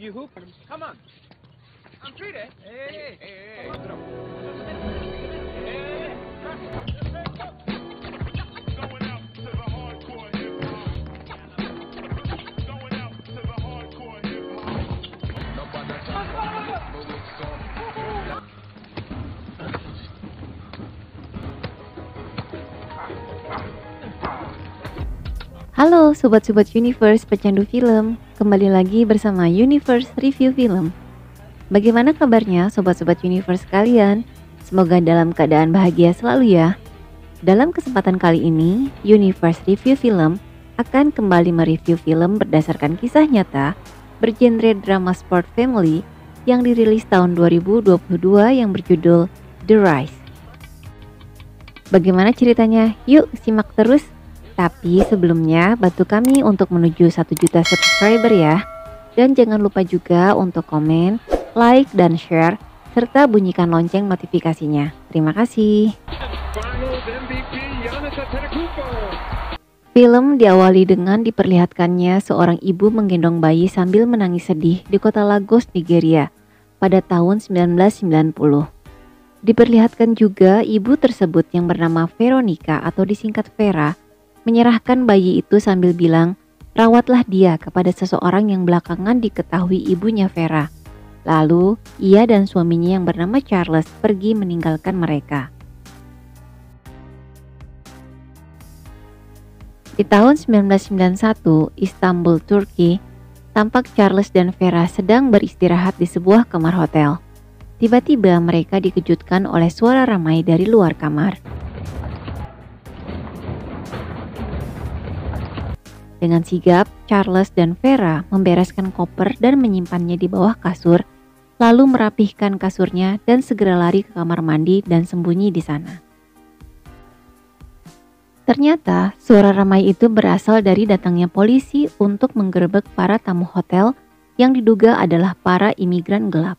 you who? Come on. I'm treated. Hey. Going out to the hardcore hip hop. Going out to the hardcore hip hop. Halo sobat-sobat Universe pecandu film, kembali lagi bersama Universe Review Film. Bagaimana kabarnya sobat-sobat Universe kalian? Semoga dalam keadaan bahagia selalu ya. Dalam kesempatan kali ini, Universe Review Film akan kembali mereview film berdasarkan kisah nyata bergenre drama sport family yang dirilis tahun 2022 yang berjudul The Rise. Bagaimana ceritanya? Yuk simak terus. Tapi sebelumnya bantu kami untuk menuju 1 juta subscriber ya. Dan jangan lupa juga untuk komen, like, dan share, serta bunyikan lonceng notifikasinya. Terima kasih. Film diawali dengan diperlihatkannya seorang ibu menggendong bayi sambil menangis sedih di kota Lagos, Nigeria pada tahun 1990. Diperlihatkan juga ibu tersebut yang bernama Veronica atau disingkat Vera menyerahkan bayi itu sambil bilang, rawatlah dia kepada seseorang yang belakangan diketahui ibunya Vera. Lalu, ia dan suaminya yang bernama Charles pergi meninggalkan mereka. Di tahun 1991, Istanbul, Turki, tampak Charles dan Vera sedang beristirahat di sebuah kamar hotel. Tiba-tiba mereka dikejutkan oleh suara ramai dari luar kamar. Dengan sigap, Charles dan Vera membereskan koper dan menyimpannya di bawah kasur, lalu merapihkan kasurnya dan segera lari ke kamar mandi dan sembunyi di sana. Ternyata, suara ramai itu berasal dari datangnya polisi untuk menggerebek para tamu hotel yang diduga adalah para imigran gelap.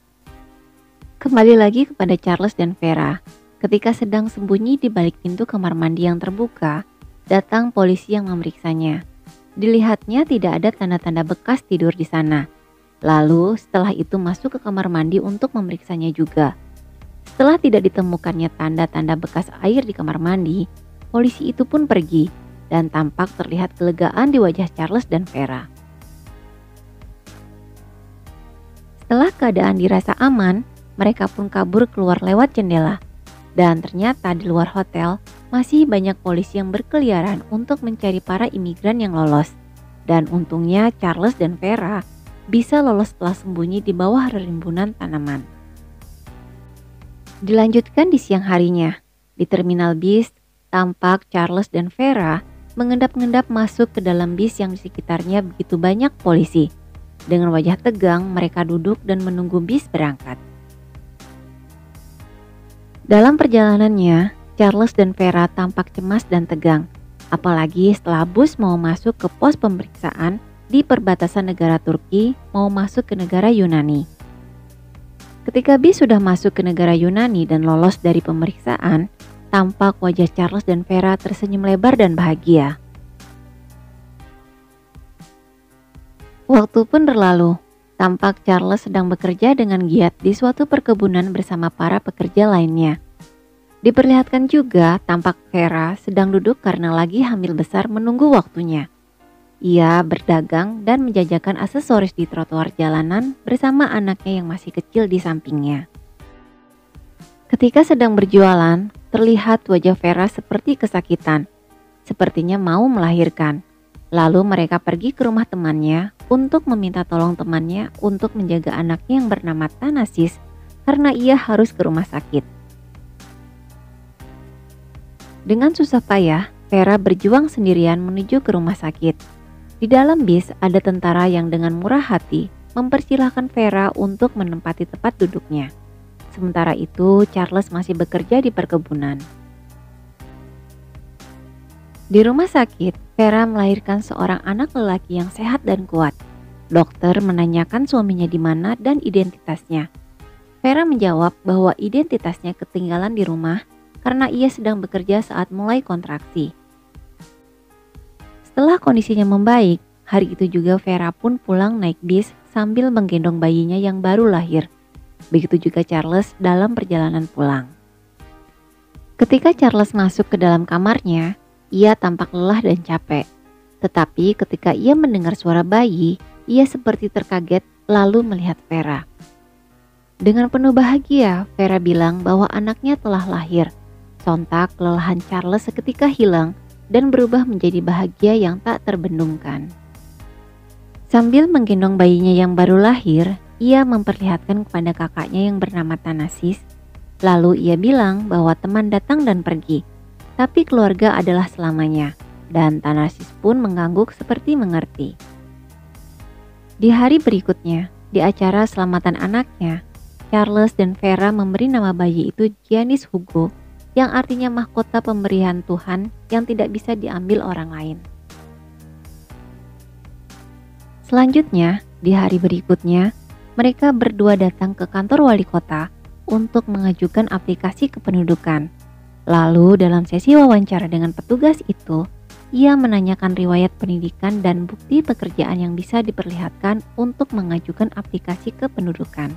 Kembali lagi kepada Charles dan Vera. Ketika sedang sembunyi di balik pintu kamar mandi yang terbuka, datang polisi yang memeriksanya. Dilihatnya tidak ada tanda-tanda bekas tidur di sana. Lalu setelah itu masuk ke kamar mandi untuk memeriksanya juga. Setelah tidak ditemukannya tanda-tanda bekas air di kamar mandi, polisi itu pun pergi dan tampak terlihat kelegaan di wajah Charles dan Vera. Setelah keadaan dirasa aman, mereka pun kabur keluar lewat jendela. Dan ternyata di luar hotel masih banyak polisi yang berkeliaran untuk mencari para imigran yang lolos. Dan untungnya Charles dan Vera bisa lolos setelah sembunyi di bawah rimbunan tanaman. Dilanjutkan di siang harinya, di terminal bis, tampak Charles dan Vera mengendap-endap masuk ke dalam bis yang di sekitarnya begitu banyak polisi. Dengan wajah tegang, mereka duduk dan menunggu bis berangkat. Dalam perjalanannya, Charles dan Vera tampak cemas dan tegang, apalagi setelah bus mau masuk ke pos pemeriksaan di perbatasan negara Turki mau masuk ke negara Yunani. Ketika bis sudah masuk ke negara Yunani dan lolos dari pemeriksaan, tampak wajah Charles dan Vera tersenyum lebar dan bahagia. Waktu pun berlalu, tampak Charles sedang bekerja dengan giat di suatu perkebunan bersama para pekerja lainnya. Diperlihatkan juga tampak Vera sedang duduk karena lagi hamil besar menunggu waktunya. Ia berdagang dan menjajakan aksesoris di trotoar jalanan bersama anaknya yang masih kecil di sampingnya. Ketika sedang berjualan, terlihat wajah Vera seperti kesakitan, sepertinya mau melahirkan. Lalu mereka pergi ke rumah temannya untuk meminta tolong temannya untuk menjaga anaknya yang bernama Thanasis karena ia harus ke rumah sakit. Dengan susah payah, Vera berjuang sendirian menuju ke rumah sakit. Di dalam bis ada tentara yang dengan murah hati mempersilahkan Vera untuk menempati tempat duduknya. Sementara itu, Charles masih bekerja di perkebunan. Di rumah sakit, Vera melahirkan seorang anak lelaki yang sehat dan kuat. Dokter menanyakan suaminya di mana dan identitasnya. Vera menjawab bahwa identitasnya ketinggalan di rumah karena ia sedang bekerja saat mulai kontraksi. Setelah kondisinya membaik, hari itu juga Vera pun pulang naik bis sambil menggendong bayinya yang baru lahir. Begitu juga Charles dalam perjalanan pulang. Ketika Charles masuk ke dalam kamarnya, ia tampak lelah dan capek. Tetapi ketika ia mendengar suara bayi, ia seperti terkaget lalu melihat Vera. Dengan penuh bahagia, Vera bilang bahwa anaknya telah lahir. Sontak kelelahan Charles seketika hilang dan berubah menjadi bahagia yang tak terbendungkan. Sambil menggendong bayinya yang baru lahir, ia memperlihatkan kepada kakaknya yang bernama Thanasis. Lalu ia bilang bahwa teman datang dan pergi, tapi keluarga adalah selamanya, dan Thanasis pun mengangguk seperti mengerti. Di hari berikutnya, di acara selamatan anaknya, Charles dan Vera memberi nama bayi itu Giannis Hugo, yang artinya mahkota pemberian Tuhan yang tidak bisa diambil orang lain. Selanjutnya, di hari berikutnya, mereka berdua datang ke kantor wali kota untuk mengajukan aplikasi kependudukan. Lalu dalam sesi wawancara dengan petugas itu, ia menanyakan riwayat pendidikan dan bukti pekerjaan yang bisa diperlihatkan untuk mengajukan aplikasi kependudukan.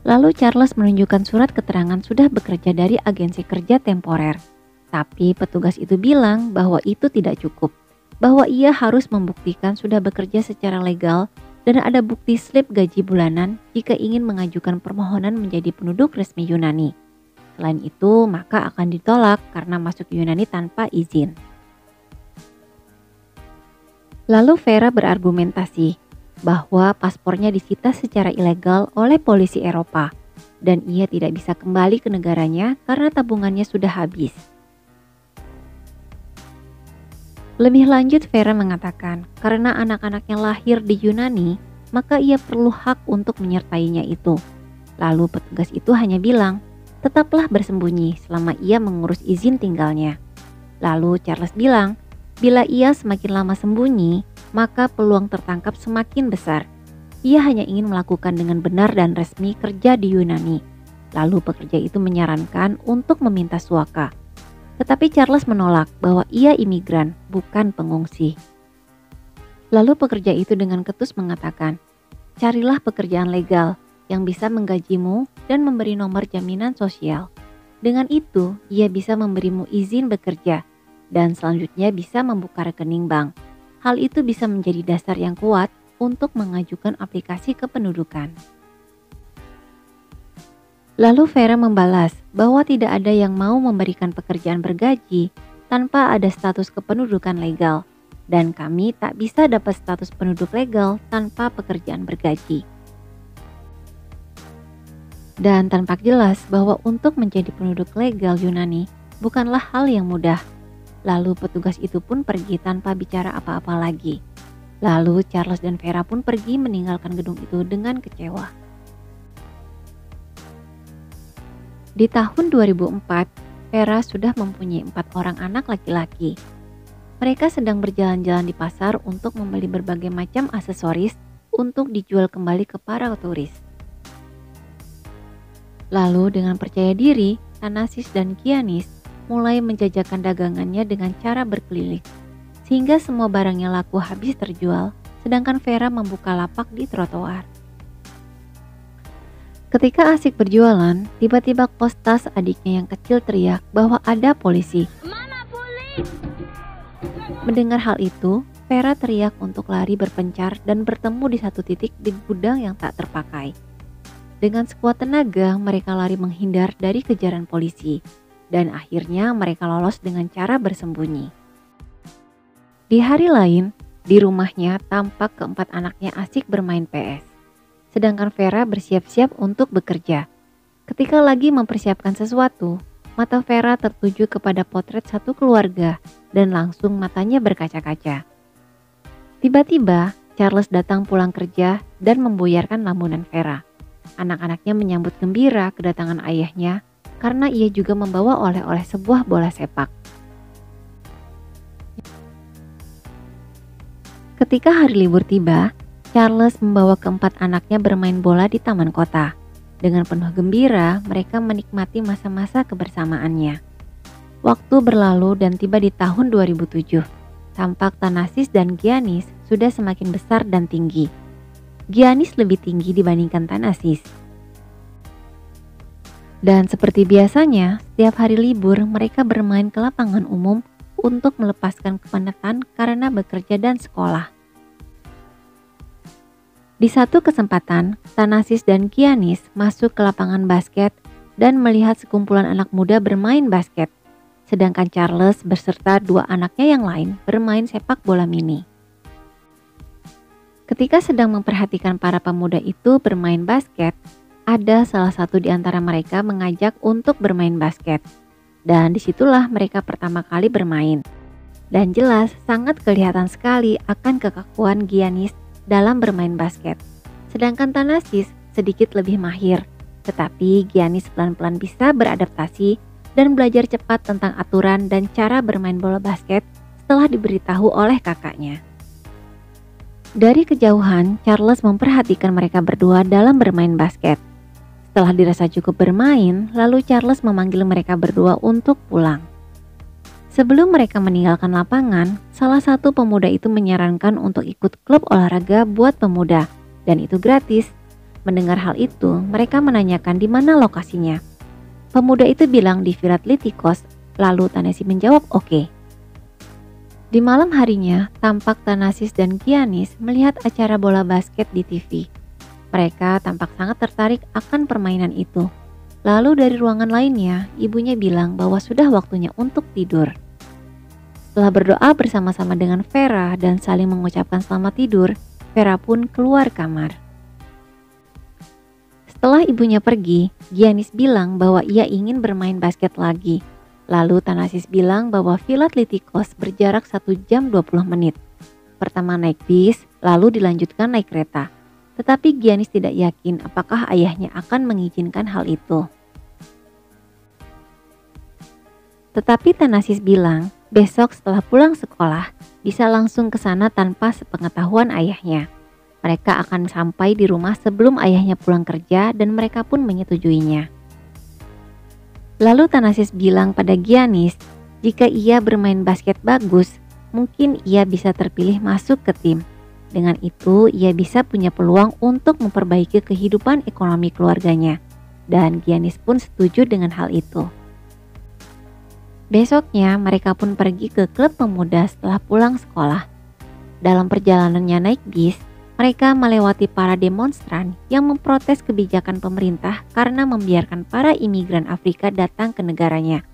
Lalu Charles menunjukkan surat keterangan sudah bekerja dari agensi kerja temporer. Tapi petugas itu bilang bahwa itu tidak cukup, bahwa ia harus membuktikan sudah bekerja secara legal dan ada bukti slip gaji bulanan jika ingin mengajukan permohonan menjadi penduduk resmi Yunani. Selain itu, maka akan ditolak karena masuk Yunani tanpa izin. Lalu Vera berargumentasi bahwa paspornya disita secara ilegal oleh polisi Eropa dan ia tidak bisa kembali ke negaranya karena tabungannya sudah habis. Lebih lanjut, Vera mengatakan karena anak-anaknya lahir di Yunani, maka ia perlu hak untuk menyertainya itu. Lalu petugas itu hanya bilang, tetaplah bersembunyi selama ia mengurus izin tinggalnya. Lalu Charles bilang, bila ia semakin lama sembunyi, maka peluang tertangkap semakin besar. Ia hanya ingin melakukan dengan benar dan resmi kerja di Yunani. Lalu pekerja itu menyarankan untuk meminta suaka. Tetapi Charles menolak bahwa ia imigran, bukan pengungsi. Lalu pekerja itu dengan ketus mengatakan, carilah pekerjaan legal yang bisa menggajimu dan memberi nomor jaminan sosial. Dengan itu, ia bisa memberimu izin bekerja dan selanjutnya bisa membuka rekening bank. Hal itu bisa menjadi dasar yang kuat untuk mengajukan aplikasi kependudukan. Lalu Vera membalas bahwa tidak ada yang mau memberikan pekerjaan bergaji tanpa ada status kependudukan legal, dan kami tak bisa dapat status penduduk legal tanpa pekerjaan bergaji. Dan tampak jelas bahwa untuk menjadi penduduk legal Yunani bukanlah hal yang mudah. Lalu petugas itu pun pergi tanpa bicara apa-apa lagi. Lalu Charles dan Vera pun pergi meninggalkan gedung itu dengan kecewa. Di tahun 2004, Vera sudah mempunyai 4 orang anak laki-laki. Mereka sedang berjalan-jalan di pasar untuk membeli berbagai macam aksesoris untuk dijual kembali ke para turis. Lalu dengan percaya diri, Thanasis dan Giannis mulai menjajakan dagangannya dengan cara berkeliling, sehingga semua barang yang laku habis terjual, sedangkan Vera membuka lapak di trotoar. Ketika asik berjualan, tiba-tiba Kostas, adiknya yang kecil, teriak bahwa ada polisi. Mana polis? Mendengar hal itu, Vera teriak untuk lari berpencar dan bertemu di satu titik di gudang yang tak terpakai. Dengan sekuat tenaga, mereka lari menghindar dari kejaran polisi, dan akhirnya mereka lolos dengan cara bersembunyi. Di hari lain, di rumahnya tampak keempat anaknya asik bermain PS. Sedangkan Vera bersiap-siap untuk bekerja. Ketika lagi mempersiapkan sesuatu, mata Vera tertuju kepada potret satu keluarga dan langsung matanya berkaca-kaca. Tiba-tiba, Charles datang pulang kerja dan membuyarkan lamunan Vera. Anak-anaknya menyambut gembira kedatangan ayahnya karena ia juga membawa oleh-oleh sebuah bola sepak. Ketika hari libur tiba, Charles membawa keempat anaknya bermain bola di taman kota. Dengan penuh gembira, mereka menikmati masa-masa kebersamaannya. Waktu berlalu dan tiba di tahun 2007. Tampak Thanasis dan Giannis sudah semakin besar dan tinggi. Giannis lebih tinggi dibandingkan Thanasis. Dan seperti biasanya, setiap hari libur mereka bermain ke lapangan umum untuk melepaskan kepenatan karena bekerja dan sekolah. Di satu kesempatan, Thanasis dan Giannis masuk ke lapangan basket dan melihat sekumpulan anak muda bermain basket, sedangkan Charles beserta dua anaknya yang lain bermain sepak bola mini. Ketika sedang memperhatikan para pemuda itu bermain basket, ada salah satu di antara mereka mengajak untuk bermain basket. Dan disitulah mereka pertama kali bermain. Dan jelas sangat kelihatan sekali akan kekakuan Giannis dalam bermain basket. Sedangkan Thanasis sedikit lebih mahir, tetapi Giannis pelan-pelan bisa beradaptasi dan belajar cepat tentang aturan dan cara bermain bola basket setelah diberitahu oleh kakaknya. Dari kejauhan, Charles memperhatikan mereka berdua dalam bermain basket. Setelah dirasa cukup bermain, lalu Charles memanggil mereka berdua untuk pulang. Sebelum mereka meninggalkan lapangan, salah satu pemuda itu menyarankan untuk ikut klub olahraga buat pemuda, dan itu gratis. Mendengar hal itu, mereka menanyakan di mana lokasinya. Pemuda itu bilang di Villa Atletikos, lalu Thanasis menjawab oke. Di malam harinya, tampak Thanasis dan Giannis melihat acara bola basket di TV. Mereka tampak sangat tertarik akan permainan itu. Lalu dari ruangan lainnya, ibunya bilang bahwa sudah waktunya untuk tidur. Setelah berdoa bersama-sama dengan Vera dan saling mengucapkan selamat tidur, Vera pun keluar kamar. Setelah ibunya pergi, Giannis bilang bahwa ia ingin bermain basket lagi. Lalu Thanasis bilang bahwa Villa Atletikos berjarak 1 jam 20 menit. Pertama naik bis, lalu dilanjutkan naik kereta. Tetapi Giannis tidak yakin apakah ayahnya akan mengizinkan hal itu. Tetapi Thanasis bilang, besok setelah pulang sekolah, bisa langsung ke sana tanpa sepengetahuan ayahnya. Mereka akan sampai di rumah sebelum ayahnya pulang kerja dan mereka pun menyetujuinya. Lalu Thanasis bilang pada Giannis, jika ia bermain basket bagus, mungkin ia bisa terpilih masuk ke tim. Dengan itu, ia bisa punya peluang untuk memperbaiki kehidupan ekonomi keluarganya. Dan Giannis pun setuju dengan hal itu. Besoknya mereka pun pergi ke klub pemuda setelah pulang sekolah. Dalam perjalanannya naik bis, mereka melewati para demonstran yang memprotes kebijakan pemerintah karena membiarkan para imigran Afrika datang ke negaranya.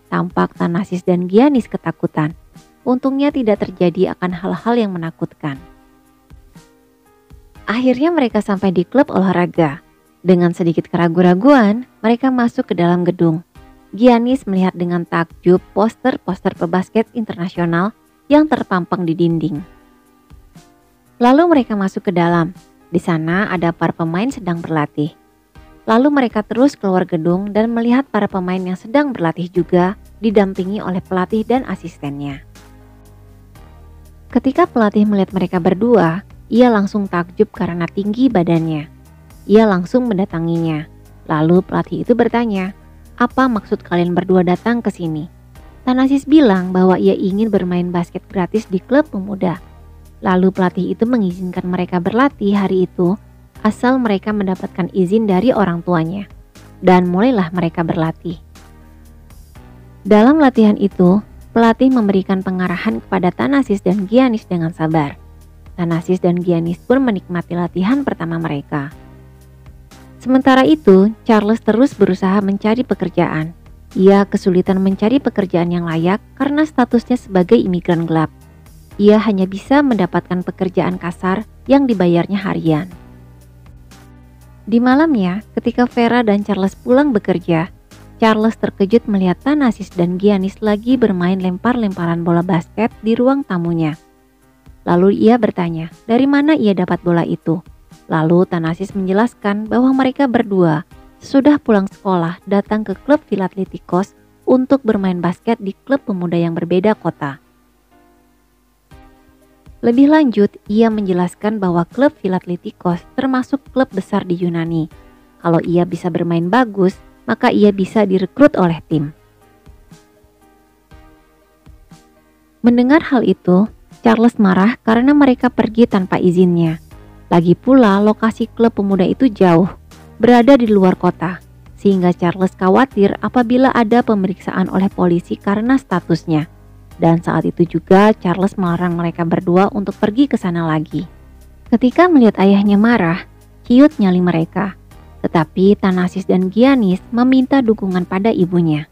Tampak Thanasis dan Giannis ketakutan. Untungnya tidak terjadi akan hal-hal yang menakutkan. Akhirnya mereka sampai di klub olahraga. Dengan sedikit keraguan-raguan, mereka masuk ke dalam gedung. Giannis melihat dengan takjub poster-poster pebasket internasional yang terpampang di dinding. Lalu mereka masuk ke dalam. Di sana ada para pemain sedang berlatih. Lalu mereka terus keluar gedung dan melihat para pemain yang sedang berlatih juga didampingi oleh pelatih dan asistennya. Ketika pelatih melihat mereka berdua, ia langsung takjub karena tinggi badannya. Ia langsung mendatanginya. Lalu pelatih itu bertanya, "Apa maksud kalian berdua datang ke sini?" Thanasis bilang bahwa ia ingin bermain basket gratis di klub pemuda. Lalu pelatih itu mengizinkan mereka berlatih hari itu asal mereka mendapatkan izin dari orang tuanya. Dan mulailah mereka berlatih. Dalam latihan itu, pelatih memberikan pengarahan kepada Thanasis dan Giannis dengan sabar. Thanasis dan Giannis pun menikmati latihan pertama mereka. Sementara itu, Charles terus berusaha mencari pekerjaan. Ia kesulitan mencari pekerjaan yang layak karena statusnya sebagai imigran gelap. Ia hanya bisa mendapatkan pekerjaan kasar yang dibayarnya harian. Di malamnya, ketika Vera dan Charles pulang bekerja, Charles terkejut melihat Thanasis dan Giannis lagi bermain lempar-lemparan bola basket di ruang tamunya. Lalu ia bertanya, dari mana ia dapat bola itu? Lalu Thanasis menjelaskan bahwa mereka berdua sesudah pulang sekolah datang ke klub Villa Atletikos untuk bermain basket di klub pemuda yang berbeda kota. Lebih lanjut, ia menjelaskan bahwa klub Villa Atletikos termasuk klub besar di Yunani. Kalau ia bisa bermain bagus, maka ia bisa direkrut oleh tim. Mendengar hal itu, Charles marah karena mereka pergi tanpa izinnya. Lagi pula lokasi klub pemuda itu jauh, berada di luar kota, sehingga Charles khawatir apabila ada pemeriksaan oleh polisi karena statusnya. Dan saat itu juga Charles melarang mereka berdua untuk pergi ke sana lagi. Ketika melihat ayahnya marah, ciut nyali mereka. Tetapi Thanasis dan Giannis meminta dukungan pada ibunya.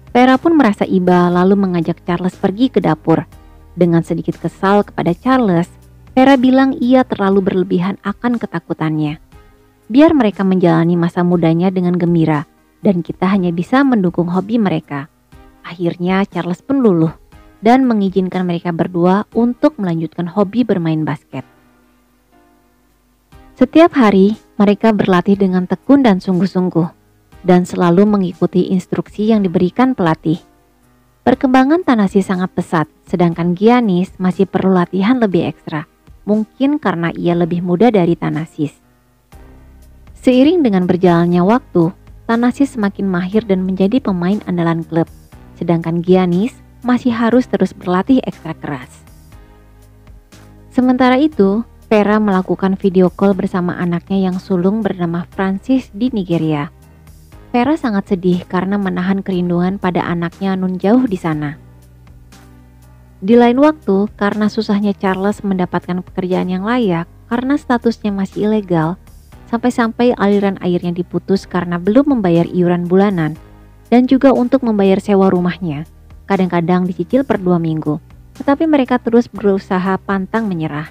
Vera pun merasa iba lalu mengajak Charles pergi ke dapur. Dengan sedikit kesal kepada Charles, Vera bilang ia terlalu berlebihan akan ketakutannya. Biar mereka menjalani masa mudanya dengan gembira, dan kita hanya bisa mendukung hobi mereka. Akhirnya Charles pun luluh dan mengizinkan mereka berdua untuk melanjutkan hobi bermain basket. Setiap hari mereka berlatih dengan tekun dan sungguh-sungguh, dan selalu mengikuti instruksi yang diberikan pelatih. Perkembangan Thanasis sangat pesat, sedangkan Giannis masih perlu latihan lebih ekstra, mungkin karena ia lebih muda dari Thanasis. Seiring dengan berjalannya waktu, Thanasis semakin mahir dan menjadi pemain andalan klub, sedangkan Giannis masih harus terus berlatih ekstra keras. Sementara itu, Vera melakukan video call bersama anaknya yang sulung bernama Francis di Nigeria. Vera sangat sedih karena menahan kerinduan pada anaknya nun jauh di sana. Di lain waktu, karena susahnya Charles mendapatkan pekerjaan yang layak karena statusnya masih ilegal, sampai-sampai aliran airnya diputus karena belum membayar iuran bulanan dan juga untuk membayar sewa rumahnya. Kadang-kadang dicicil per 2 minggu, tetapi mereka terus berusaha pantang menyerah.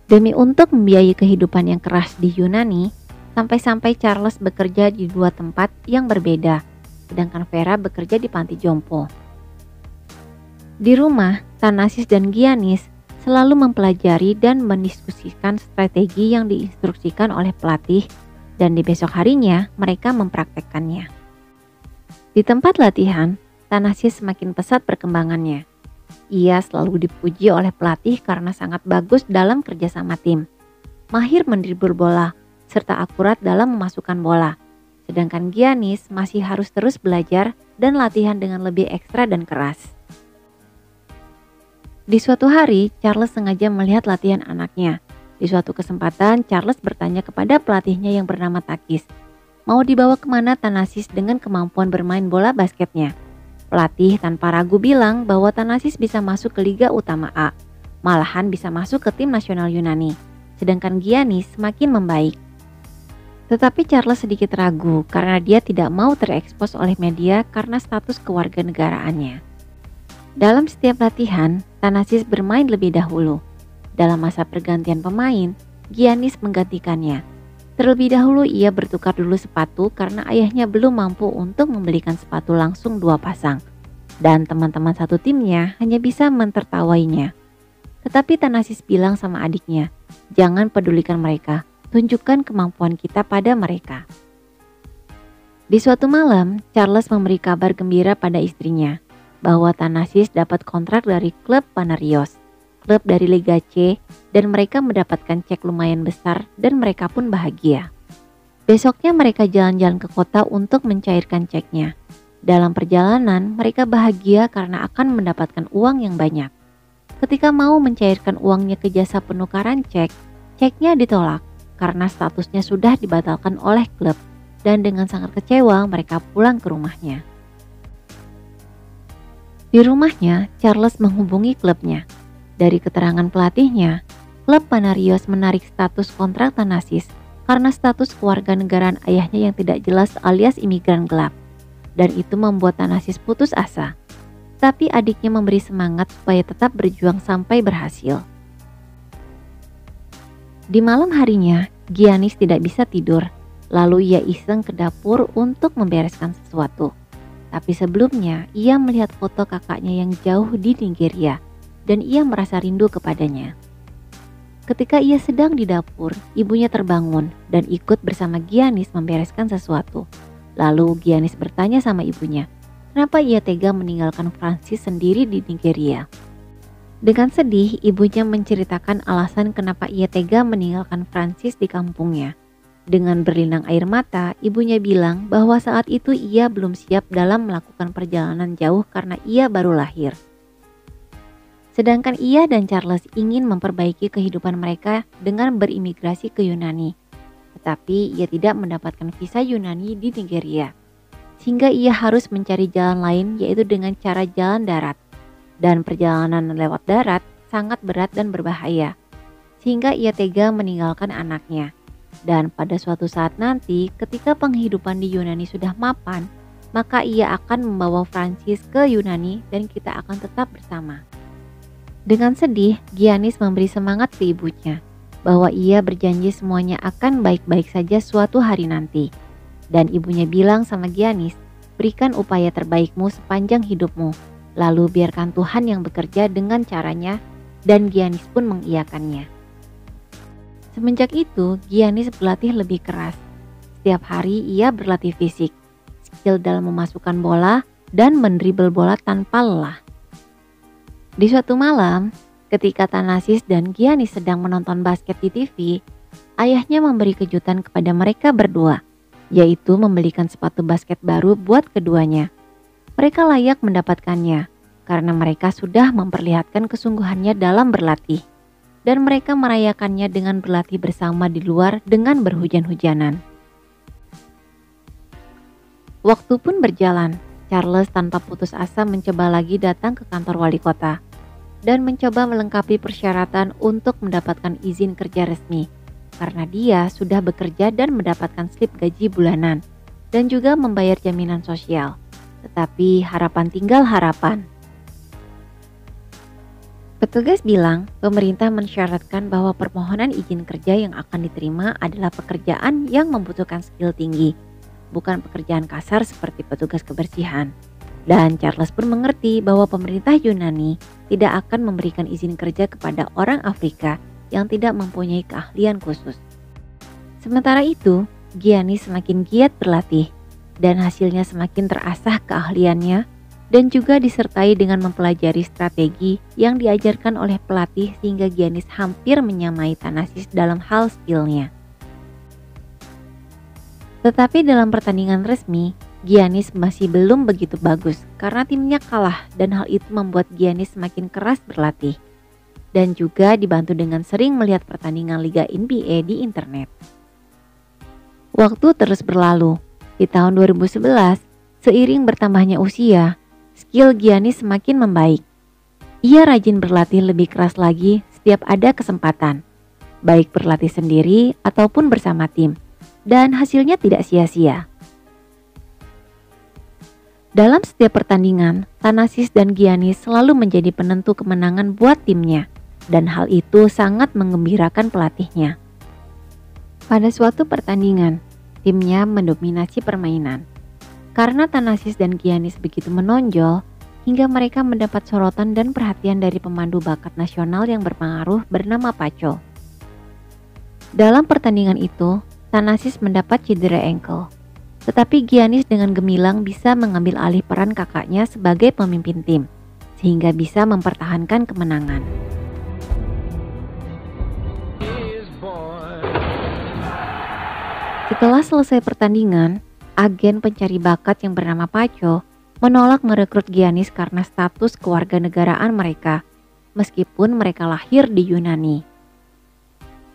Demi untuk membiayai kehidupan yang keras di Yunani, sampai-sampai Charles bekerja di 2 tempat yang berbeda, sedangkan Vera bekerja di panti jompo. Di rumah, Thanasis dan Giannis selalu mempelajari dan mendiskusikan strategi yang diinstruksikan oleh pelatih, dan di besok harinya mereka mempraktekkannya. Di tempat latihan, Thanasis semakin pesat perkembangannya. Ia selalu dipuji oleh pelatih karena sangat bagus dalam kerjasama tim, mahir mendribble bola, serta akurat dalam memasukkan bola. Sedangkan Giannis masih harus terus belajar dan latihan dengan lebih ekstra dan keras. Di suatu hari, Charles sengaja melihat latihan anaknya. Di suatu kesempatan, Charles bertanya kepada pelatihnya yang bernama Takis, mau dibawa kemana Thanasis dengan kemampuan bermain bola basketnya. Pelatih tanpa ragu bilang bahwa Thanasis bisa masuk ke Liga Utama A, malahan bisa masuk ke tim nasional Yunani, sedangkan Giannis semakin membaik. Tetapi Charles sedikit ragu karena dia tidak mau terekspos oleh media karena status kewarganegaraannya. Dalam setiap latihan, Thanasis bermain lebih dahulu. Dalam masa pergantian pemain, Giannis menggantikannya. Terlebih dahulu ia bertukar dulu sepatu karena ayahnya belum mampu untuk membelikan sepatu langsung 2 pasang. Dan teman-teman satu timnya hanya bisa mentertawainya. Tetapi Thanasis bilang sama adiknya, jangan pedulikan mereka, tunjukkan kemampuan kita pada mereka. Di suatu malam, Charles memberi kabar gembira pada istrinya bahwa Thanasis dapat kontrak dari klub Panarios, klub dari Liga C, dan mereka mendapatkan cek lumayan besar dan mereka pun bahagia. Besoknya mereka jalan-jalan ke kota untuk mencairkan ceknya. Dalam perjalanan mereka bahagia karena akan mendapatkan uang yang banyak. Ketika mau mencairkan uangnya ke jasa penukaran cek, ceknya ditolak karena statusnya sudah dibatalkan oleh klub, dan dengan sangat kecewa mereka pulang ke rumahnya. Di rumahnya, Charles menghubungi klubnya. Dari keterangan pelatihnya, klub Panarios menarik status kontrak Thanasis karena status kewarganegaraan ayahnya yang tidak jelas alias imigran gelap. Dan itu membuat Thanasis putus asa. Tapi adiknya memberi semangat supaya tetap berjuang sampai berhasil. Di malam harinya, Giannis tidak bisa tidur. Lalu ia iseng ke dapur untuk membereskan sesuatu. Tapi sebelumnya, ia melihat foto kakaknya yang jauh di Nigeria. Dan ia merasa rindu kepadanya. Ketika ia sedang di dapur, ibunya terbangun dan ikut bersama Giannis membereskan sesuatu. Lalu Giannis bertanya sama ibunya, kenapa ia tega meninggalkan Francis sendiri di Nigeria. Dengan sedih, ibunya menceritakan alasan kenapa ia tega meninggalkan Francis di kampungnya. Dengan berlinang air mata, ibunya bilang bahwa saat itu ia belum siap dalam melakukan perjalanan jauh karena ia baru lahir. Sedangkan ia dan Charles ingin memperbaiki kehidupan mereka dengan berimigrasi ke Yunani. Tetapi ia tidak mendapatkan visa Yunani di Nigeria. Sehingga ia harus mencari jalan lain, yaitu dengan cara jalan darat. Dan perjalanan lewat darat sangat berat dan berbahaya. Sehingga ia tega meninggalkan anaknya. Dan pada suatu saat nanti ketika penghidupan di Yunani sudah mapan, maka ia akan membawa Francis ke Yunani dan kita akan tetap bersama. Dengan sedih, Giannis memberi semangat ke ibunya bahwa ia berjanji semuanya akan baik-baik saja suatu hari nanti. Dan ibunya bilang sama Giannis, berikan upaya terbaikmu sepanjang hidupmu, lalu biarkan Tuhan yang bekerja dengan caranya, dan Giannis pun mengiyakannya. Semenjak itu, Giannis berlatih lebih keras. Setiap hari ia berlatih fisik, skill dalam memasukkan bola, dan mendribel bola tanpa lelah. Di suatu malam, ketika Thanasis dan Giannis sedang menonton basket di TV, ayahnya memberi kejutan kepada mereka berdua, yaitu membelikan sepatu basket baru buat keduanya. Mereka layak mendapatkannya, karena mereka sudah memperlihatkan kesungguhannya dalam berlatih, dan mereka merayakannya dengan berlatih bersama di luar dengan berhujan-hujanan. Waktu pun berjalan. Charles tanpa putus asa mencoba lagi datang ke kantor wali kota dan mencoba melengkapi persyaratan untuk mendapatkan izin kerja resmi karena dia sudah bekerja dan mendapatkan slip gaji bulanan dan juga membayar jaminan sosial. Tetapi harapan tinggal harapan. Petugas bilang pemerintah mensyaratkan bahwa permohonan izin kerja yang akan diterima adalah pekerjaan yang membutuhkan skill tinggi, bukan pekerjaan kasar seperti petugas kebersihan. Dan Charles pun mengerti bahwa pemerintah Yunani tidak akan memberikan izin kerja kepada orang Afrika yang tidak mempunyai keahlian khusus. Sementara itu, Giannis semakin giat berlatih dan hasilnya semakin terasah keahliannya dan juga disertai dengan mempelajari strategi yang diajarkan oleh pelatih sehingga Giannis hampir menyamai Thanasis dalam hal skillnya. Tetapi dalam pertandingan resmi, Giannis masih belum begitu bagus karena timnya kalah dan hal itu membuat Giannis semakin keras berlatih. Dan juga dibantu dengan sering melihat pertandingan Liga NBA di internet. Waktu terus berlalu. Di tahun 2011, seiring bertambahnya usia, skill Giannis semakin membaik. Ia rajin berlatih lebih keras lagi setiap ada kesempatan, baik berlatih sendiri ataupun bersama tim. Dan hasilnya tidak sia-sia. Dalam setiap pertandingan, Thanasis dan Giannis selalu menjadi penentu kemenangan buat timnya, dan hal itu sangat menggembirakan pelatihnya. Pada suatu pertandingan, timnya mendominasi permainan. Karena Thanasis dan Giannis begitu menonjol, hingga mereka mendapat sorotan dan perhatian dari pemandu bakat nasional yang berpengaruh bernama Pacho. Dalam pertandingan itu, Thanasis mendapat cedera ankle. Tetapi Giannis dengan gemilang bisa mengambil alih peran kakaknya sebagai pemimpin tim, sehingga bisa mempertahankan kemenangan. Setelah selesai pertandingan, agen pencari bakat yang bernama Pacho menolak merekrut Giannis karena status kewarganegaraan mereka, meskipun mereka lahir di Yunani.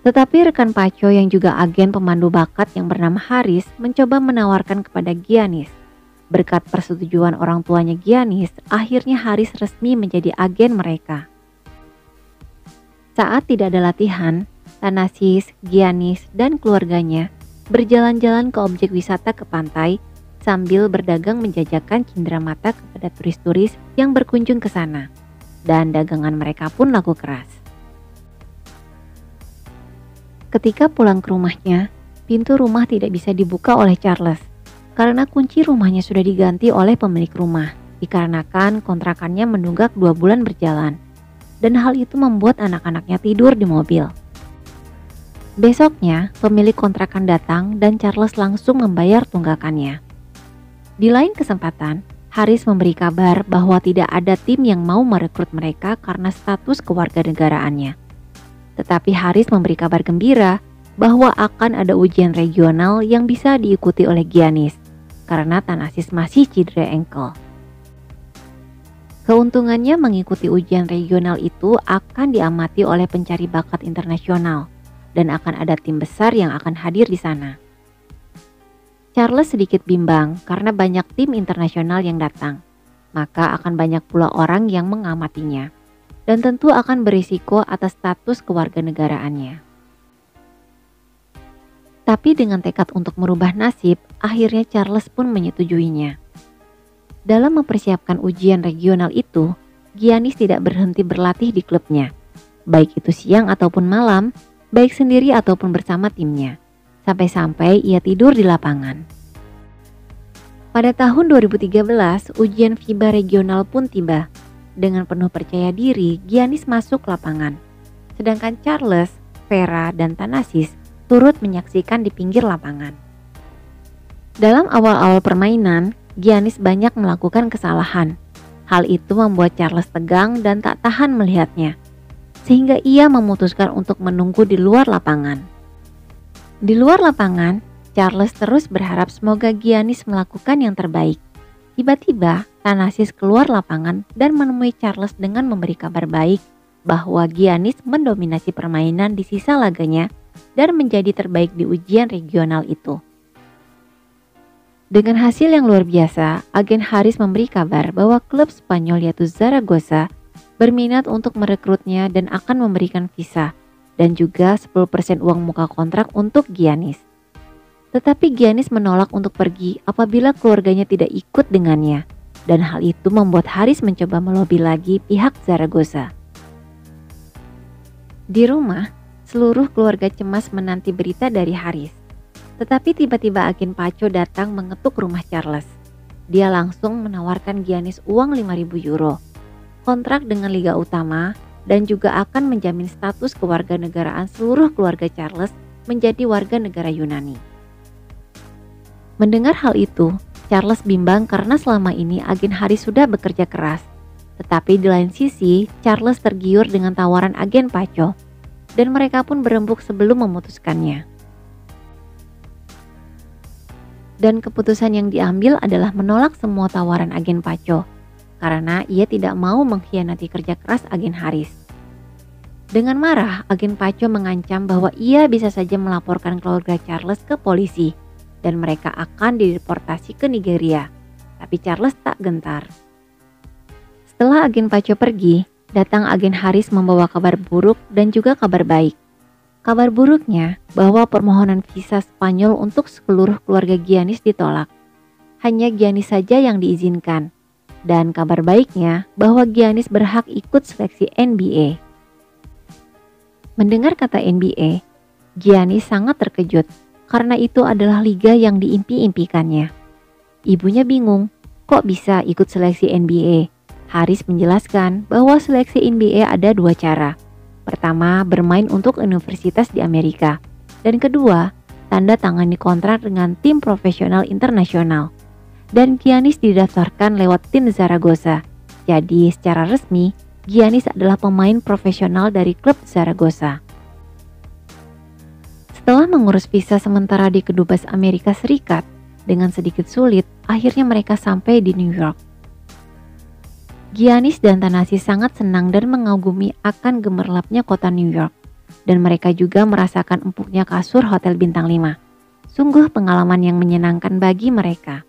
Tetapi rekan Pacho yang juga agen pemandu bakat yang bernama Haris mencoba menawarkan kepada Giannis. Berkat persetujuan orang tuanya Giannis, akhirnya Haris resmi menjadi agen mereka. Saat tidak ada latihan, Thanasis, Giannis, dan keluarganya berjalan-jalan ke objek wisata ke pantai sambil berdagang menjajakan cindera mata kepada turis-turis yang berkunjung ke sana. Dan dagangan mereka pun laku keras. Ketika pulang ke rumahnya, pintu rumah tidak bisa dibuka oleh Charles karena kunci rumahnya sudah diganti oleh pemilik rumah dikarenakan kontrakannya menunggak 2 bulan berjalan dan hal itu membuat anak-anaknya tidur di mobil. Besoknya, pemilik kontrakan datang dan Charles langsung membayar tunggakannya. Di lain kesempatan, Haris memberi kabar bahwa tidak ada tim yang mau merekrut mereka karena status kewarganegaraannya. Tetapi Haris memberi kabar gembira bahwa akan ada ujian regional yang bisa diikuti oleh Giannis karena Thanasis masih cedera ankle. Keuntungannya mengikuti ujian regional itu akan diamati oleh pencari bakat internasional dan akan ada tim besar yang akan hadir di sana. Charles sedikit bimbang karena banyak tim internasional yang datang, maka akan banyak pula orang yang mengamatinya dan tentu akan berisiko atas status kewarganegaraannya. Tapi dengan tekad untuk merubah nasib, akhirnya Charles pun menyetujuinya. Dalam mempersiapkan ujian regional itu, Giannis tidak berhenti berlatih di klubnya, baik itu siang ataupun malam, baik sendiri ataupun bersama timnya, sampai-sampai ia tidur di lapangan. Pada tahun 2013, ujian FIBA regional pun tiba. Dengan penuh percaya diri, Giannis masuk lapangan, sedangkan Charles, Vera, dan Thanasis turut menyaksikan di pinggir lapangan. Dalam awal-awal permainan, Giannis banyak melakukan kesalahan. Hal itu membuat Charles tegang dan tak tahan melihatnya, sehingga ia memutuskan untuk menunggu di luar lapangan. Di luar lapangan, Charles terus berharap semoga Giannis melakukan yang terbaik. Tiba-tiba, Thanasis keluar lapangan dan menemui Charles dengan memberi kabar baik bahwa Giannis mendominasi permainan di sisa laganya dan menjadi terbaik di ujian regional itu. Dengan hasil yang luar biasa, agen Haris memberi kabar bahwa klub Spanyol yaitu Zaragoza berminat untuk merekrutnya dan akan memberikan visa dan juga 10% uang muka kontrak untuk Giannis. Tetapi Giannis menolak untuk pergi apabila keluarganya tidak ikut dengannya, dan hal itu membuat Haris mencoba melobi lagi pihak Zaragoza. Di rumah, seluruh keluarga cemas menanti berita dari Haris. Tetapi tiba-tiba agen Paco datang mengetuk rumah Charles. Dia langsung menawarkan Giannis uang 5.000 euro, kontrak dengan Liga Utama, dan juga akan menjamin status kewarganegaraan seluruh keluarga Charles menjadi warga negara Yunani. Mendengar hal itu, Charles bimbang karena selama ini agen Haris sudah bekerja keras. Tetapi di lain sisi, Charles tergiur dengan tawaran agen Paco, dan mereka pun berembuk sebelum memutuskannya. Dan keputusan yang diambil adalah menolak semua tawaran agen Paco, karena ia tidak mau mengkhianati kerja keras agen Haris. Dengan marah, agen Paco mengancam bahwa ia bisa saja melaporkan keluarga Charles ke polisi, dan mereka akan dideportasi ke Nigeria. Tapi Charles tak gentar. Setelah agen Paco pergi, datang agen Haris membawa kabar buruk dan juga kabar baik. Kabar buruknya bahwa permohonan visa Spanyol untuk seluruh keluarga Giannis ditolak. Hanya Giannis saja yang diizinkan. Dan kabar baiknya bahwa Giannis berhak ikut seleksi NBA. Mendengar kata NBA, Giannis sangat terkejut karena itu adalah liga yang diimpi-impikannya. Ibunya bingung, kok bisa ikut seleksi NBA? Haris menjelaskan bahwa seleksi NBA ada dua cara. Pertama, bermain untuk universitas di Amerika. Dan kedua, tanda tangani kontrak dengan tim profesional internasional. Dan Giannis didaftarkan lewat tim Zaragoza. Jadi secara resmi, Giannis adalah pemain profesional dari klub Zaragoza. Setelah mengurus visa sementara di Kedubes Amerika Serikat, dengan sedikit sulit, akhirnya mereka sampai di New York. Giannis dan Thanasis sangat senang dan mengagumi akan gemerlapnya kota New York, dan mereka juga merasakan empuknya kasur hotel bintang 5. Sungguh pengalaman yang menyenangkan bagi mereka.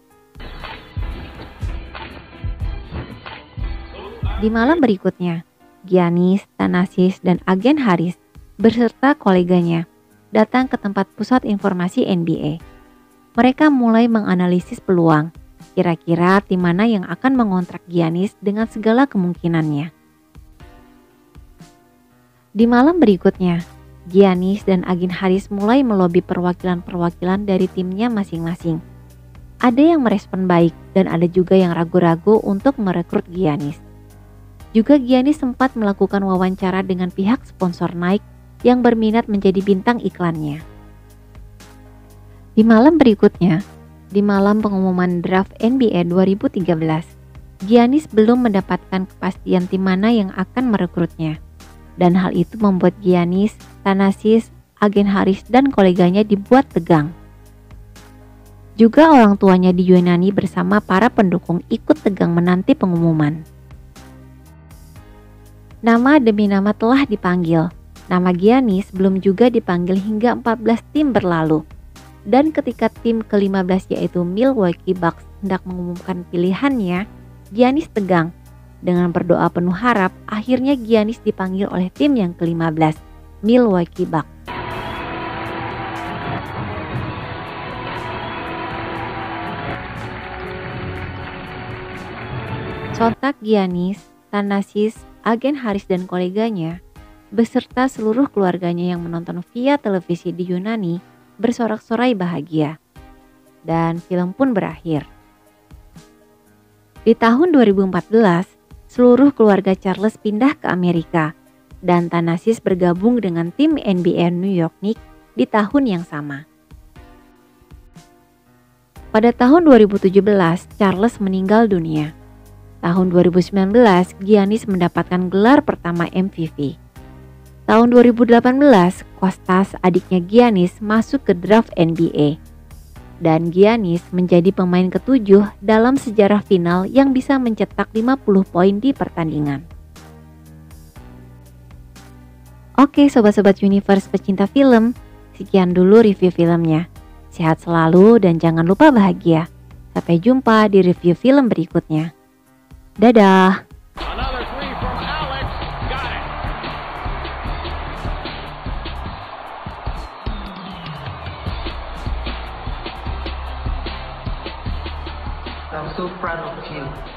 Di malam berikutnya, Giannis, Thanasis, dan agen Haris beserta koleganya datang ke tempat pusat informasi NBA. Mereka mulai menganalisis peluang. Kira-kira tim mana yang akan mengontrak Giannis dengan segala kemungkinannya. Di malam berikutnya, Giannis dan agen Haris mulai melobi perwakilan-perwakilan dari timnya masing-masing. Ada yang merespon baik dan ada juga yang ragu-ragu untuk merekrut Giannis. Juga Giannis sempat melakukan wawancara dengan pihak sponsor Nike yang berminat menjadi bintang iklannya. Di malam berikutnya, di malam pengumuman draft NBA 2013, Giannis belum mendapatkan kepastian tim mana yang akan merekrutnya. Dan hal itu membuat Giannis, Thanasis, agen Haris, dan koleganya dibuat tegang. Juga orang tuanya di Yunani bersama para pendukung ikut tegang menanti pengumuman. Nama demi nama telah dipanggil. Nama Giannis belum juga dipanggil hingga 14 tim berlalu. Dan ketika tim ke-15 yaitu Milwaukee Bucks hendak mengumumkan pilihannya, Giannis tegang. Dengan berdoa penuh harap, akhirnya Giannis dipanggil oleh tim yang ke-15, Milwaukee Bucks. Sontak Giannis, Thanasis, agen Haris dan koleganya, beserta seluruh keluarganya yang menonton via televisi di Yunani, bersorak-sorai bahagia. Dan film pun berakhir. Di tahun 2014, seluruh keluarga Charles pindah ke Amerika dan Thanasis bergabung dengan tim NBA New York Knicks di tahun yang sama. Pada tahun 2017, Charles meninggal dunia. Tahun 2019, Giannis mendapatkan gelar pertama MVP. Tahun 2018, Kostas, adiknya Giannis, masuk ke draft NBA. Dan Giannis menjadi pemain ke-7 dalam sejarah final yang bisa mencetak 50 poin di pertandingan. Oke sobat-sobat Universe pecinta film, sekian dulu review filmnya. Sehat selalu dan jangan lupa bahagia. Sampai jumpa di review film berikutnya. Dadah! Another three from Alex. Got it. I'm so proud of you.